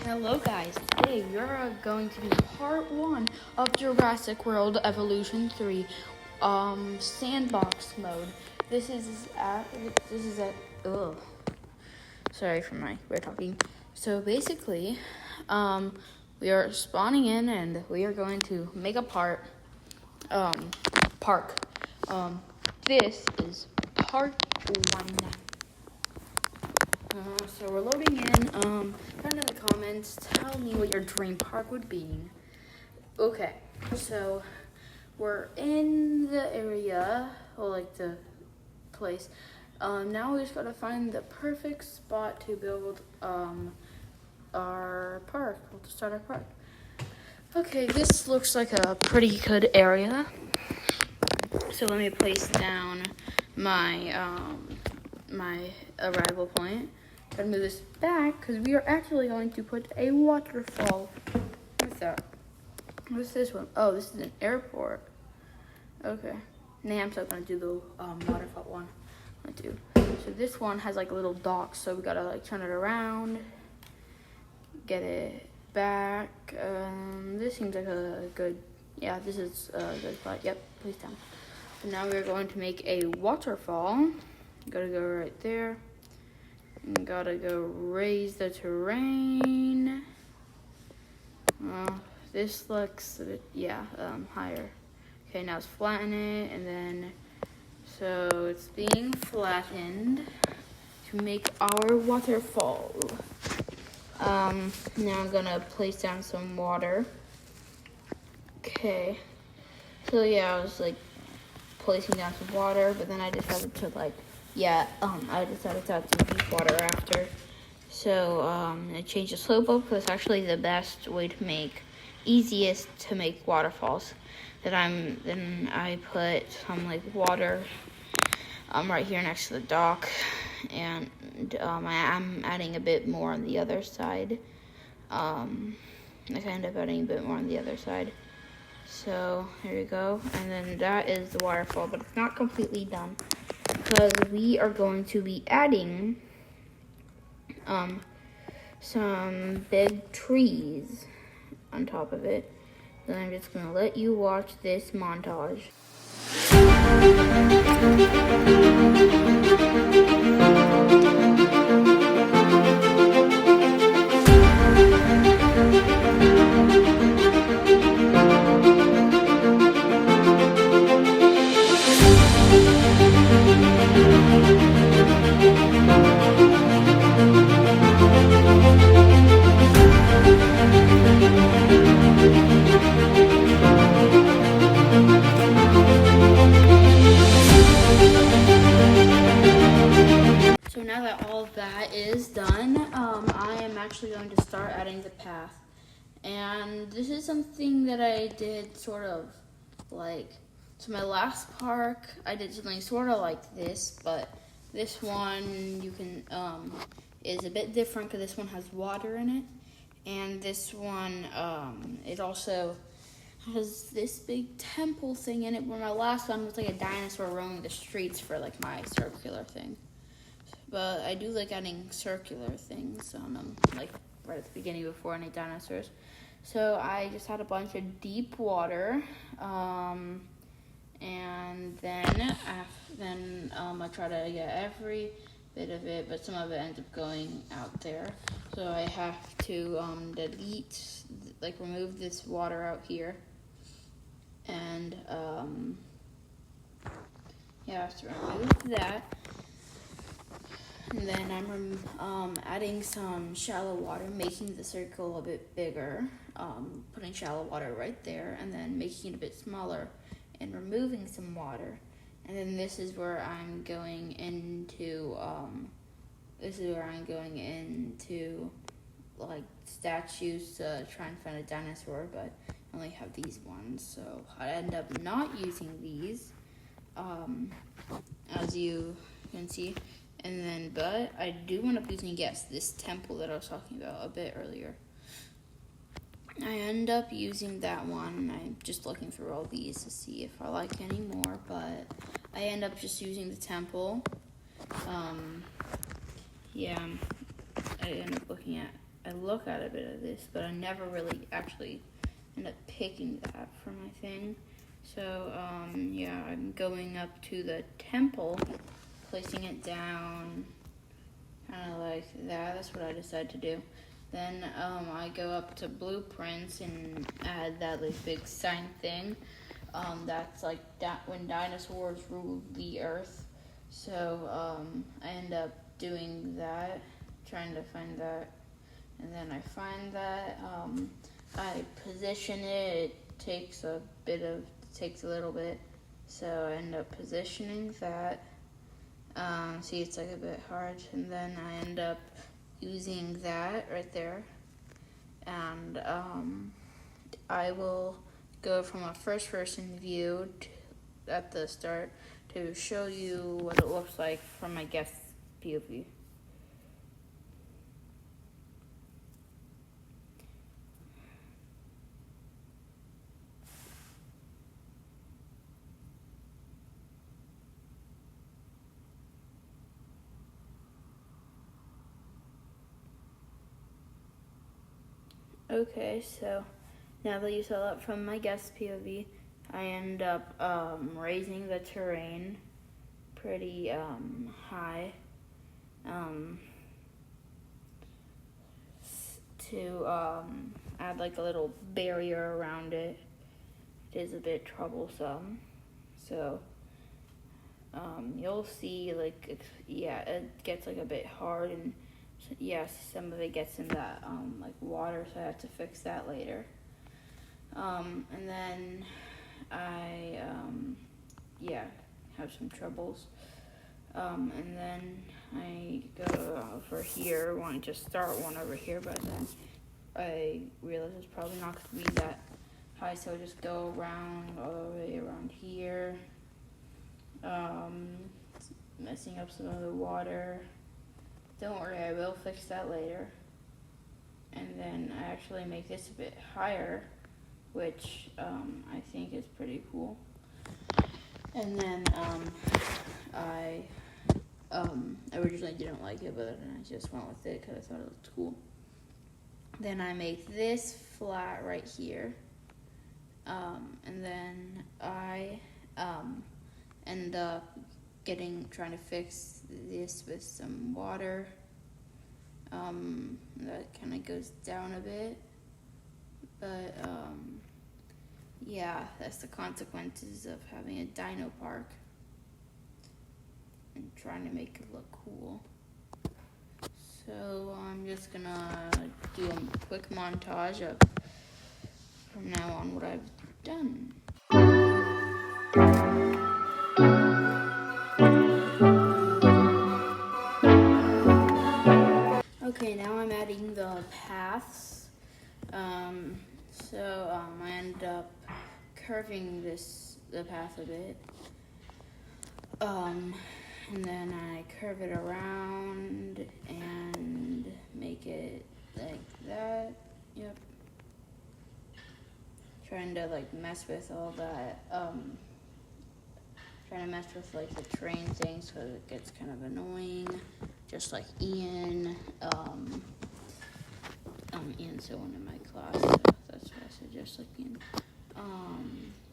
Hello guys, today we're going to do part 1 of Jurassic World Evolution 3 sandbox mode. This is at sorry for my weird talking. So basically, we are spawning in and we are going to make a park. This is part 1. So we're loading in. Put in the comments. Tell me what your dream park would be. Okay, so we're in the area, or like the place. Now we just gotta find the perfect spot to build our park. We'll just start our park. Okay, this looks like a pretty good area. So let me place down my my arrival point. Gotta move this back because we are actually going to put a waterfall. What's that? What's this one? Oh, this is an airport. Okay. Nah, I'm still gonna do the waterfall one. So this one has like little docks, so we gotta like turn it around, get it back. This seems like a good. Yeah, this is a good spot. Yep, place down. So now we're going to make a waterfall. Gotta go right there. Gotta go raise the terrain. This looks a bit, higher. Okay, now it's flatten it, and then, so it's being flattened to make our waterfall. Now I'm gonna place down some water. Okay, so yeah, I was like placing down some water, but then I decided to I decided to add some deep water after. So I changed the slope up because it's actually the best way to easiest to make waterfalls. Then I put some like water right here next to the dock, and I'm adding a bit more on the other side. I end up adding a bit more on the other side. So here you go, and then that is the waterfall, but it's not completely done because we are going to be adding some big trees on top of it. Then I'm just gonna let you watch this montage. So now that all of that is done, I am actually going to start adding the path. And this is something that I did sort of like, so my last park, I did something sort of like this, but this one is a bit different because this one has water in it. And this one, it also has this big temple thing in it, where my last one was like a dinosaur roaming the streets for like my circular thing. But I do like adding circular things on them, like right at the beginning before any dinosaurs. So I just had a bunch of deep water, and then I try to get every bit of it, but some of it ends up going out there. So I have to remove this water out here, and I have to remove that. And then I'm adding some shallow water, making the circle a bit bigger, putting shallow water right there, and then making it a bit smaller and removing some water. And then this is where I'm going into like statues to try and find a dinosaur, but I only have these ones, so I end up not using these, as you can see. And then, but I do end up using, this temple that I was talking about a bit earlier. I end up using that one. I'm just looking through all these to see if I like any more, but I end up just using the temple. I end up looking at I look at a bit of this, but I never really actually end up picking that for my thing. So, yeah, I'm going up to the temple, placing it down, kind of like that. That's what I decided to do. Then, I go up to blueprints and add that like big sign thing. That's like when dinosaurs ruled the earth. So, I end up doing that, trying to find that. And then I find that, I position it. It takes a little bit. So I end up positioning that. See, it's like a bit hard. And then I end up using that right there. And I will go from a first person view at the start to show you what it looks like from my guest POV. Okay, so now that you saw that from my guest POV, I end up raising the terrain pretty high to add like a little barrier around it. It is a bit troublesome, so you'll see like it gets like a bit hard, and yes, some of it gets in that like water, so I have to fix that later. And then I have some troubles. And then I go over here, want to just start one over here, but then I realize it's probably not going to be that high, so I just go around all the way around here, messing up some of the water. Don't worry, I will fix that later. And then I actually make this a bit higher, which I think is pretty cool. And then I originally didn't like it, but then I just went with it because I thought it looked cool. Then I make this flat right here, and then I end up trying to fix this with some water. That kind of goes down a bit, but yeah, that's the consequences of having a dino park and trying to make it look cool. So I'm just gonna do a quick montage of from now on what I've done. Okay, now I'm adding the paths. I end up curving the path a bit. And then I curve it around and make it like that. Yep. Trying to like mess with all that. Trying to mess with like the train thing so it gets kind of annoying. Just like Ian. Ian's someone in my class, so that's why I said just like Ian.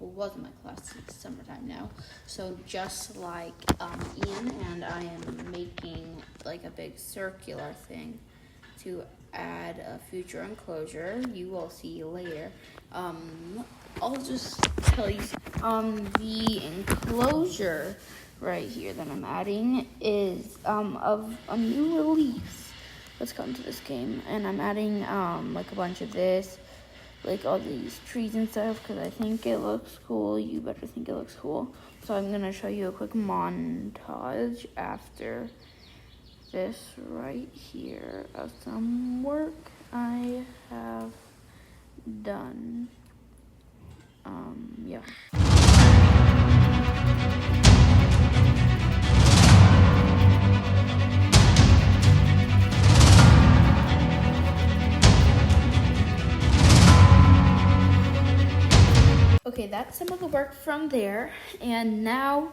Wasn't my class, it's summertime now. So just like Ian, and I am making like a big circular thing to add a future enclosure. You will see later. I'll just tell you, the enclosure right here that I'm adding is of a new release that's come to this game, and I'm adding like a bunch of this, like all these trees and stuff, because I think it looks cool. You better think it looks cool. So I'm gonna show you a quick montage after this right here of some work I have done. Yeah. Okay, that's some of the work from there, and now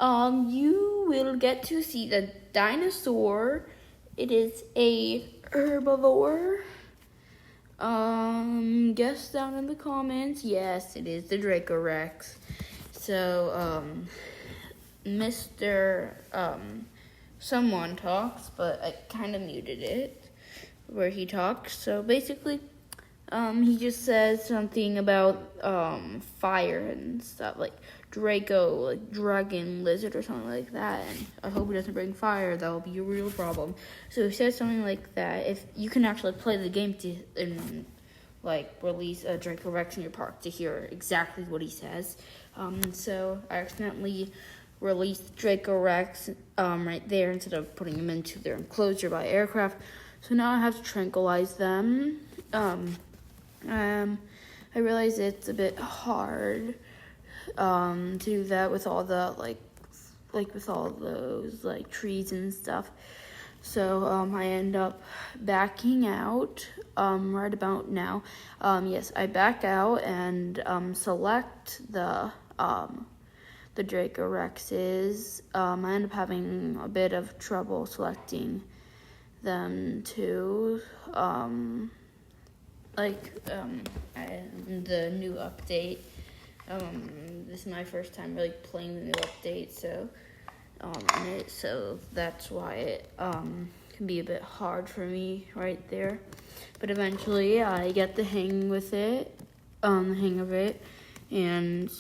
you will get to see the dinosaur. It is a herbivore, Guess down in the comments. Yes, it is the Draco Rex. So, Mr. Someone talks, but I kind of muted it where he talks. So basically, he just says something about fire and stuff, like Draco, like dragon, lizard, or something like that. And I hope he doesn't bring fire. That will be a real problem. So he says something like that. If you can actually play the game and release a Draco Rex in your park to hear exactly what he says. So I accidentally released Draco Rex right there instead of putting them into their enclosure by aircraft. So now I have to tranquilize them. I realize it's a bit hard to do that with all the with all those trees and stuff. So I end up backing out right about now. Yes, I back out and select the Draco Rexes. I end up having a bit of trouble selecting them too. And the new update. This is my first time really playing the new update, so so that's why it can be a bit hard for me right there. But eventually I get the hang of it, and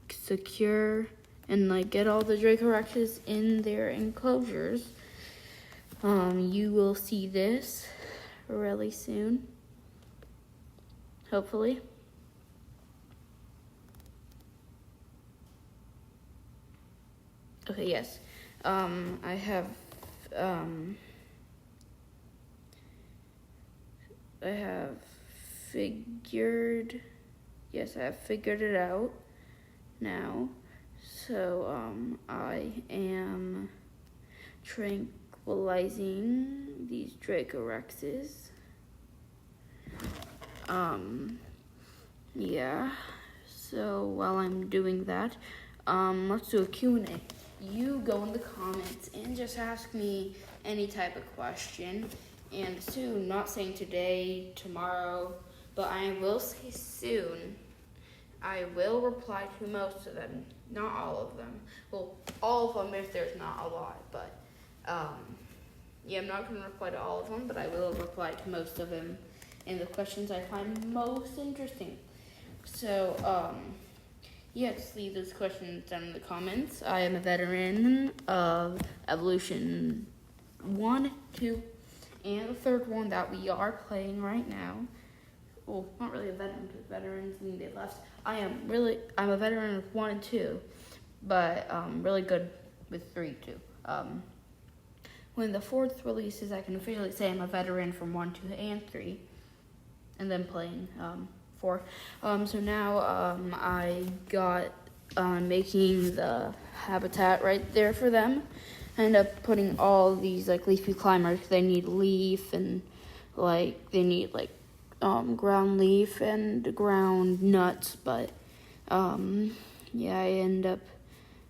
secure and get all the Draco Rexes in their enclosures. You will see this really soon, hopefully. Okay, yes. I have figured it out now. So I am tranquilizing these Draco Rexes. Yeah. So while I'm doing that, let's do a Q&A. You go in the comments and just ask me any type of question. And soon, not saying today, tomorrow, but I will say soon, I will reply to most of them, not all of them. Well, all of them if there's not a lot, but yeah, I'm not going to reply to all of them, but I will reply to most of them and the questions I find most interesting. So, yeah, just leave those questions down in the comments. I am a veteran of Evolution 1, 2, and the third one that we are playing right now. Well, not really a veteran, because veterans mean they left. I'm a veteran of 1 and 2, but really good with 3 too. When the 4th releases, I can officially say I'm a veteran from 1, 2, and 3, and then playing 4. So now I got making the habitat right there for them. I end up putting all these leafy climbers. They need leaf and they need ground leaf and ground nuts. But yeah, I end up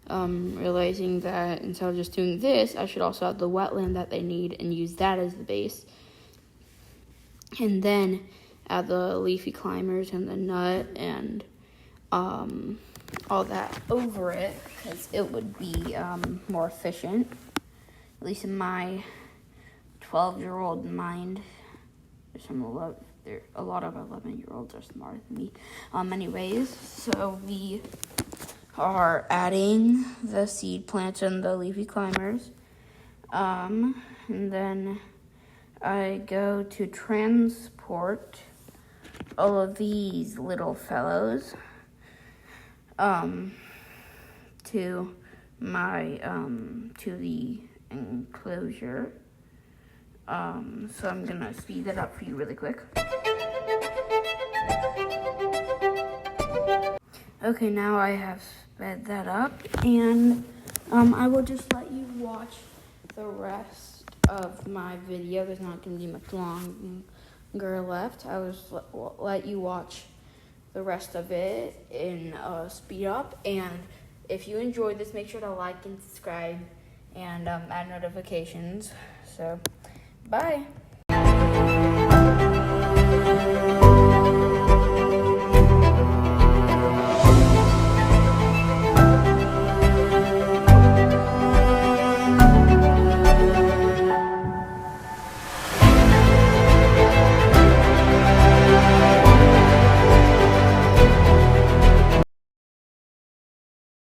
realizing that instead of just doing this, I should also have the wetland that they need and use that as the base. And then add the leafy climbers and the nut and all that over it, because it would be more efficient, at least in my 12-year-old mind. There's a lot of 11-year-olds are smarter than me. Anyways, so we are adding the seed plants and the leafy climbers, and then I go to transport all of these little fellows to my to the enclosure. So I'm gonna speed that up for you really quick. Okay, now I have sped that up, and I will just let you watch the rest of my video. There's not gonna be much longer left. I will let you watch the rest of it in speed up, and if you enjoyed this, make sure to like and subscribe and add notifications. So bye.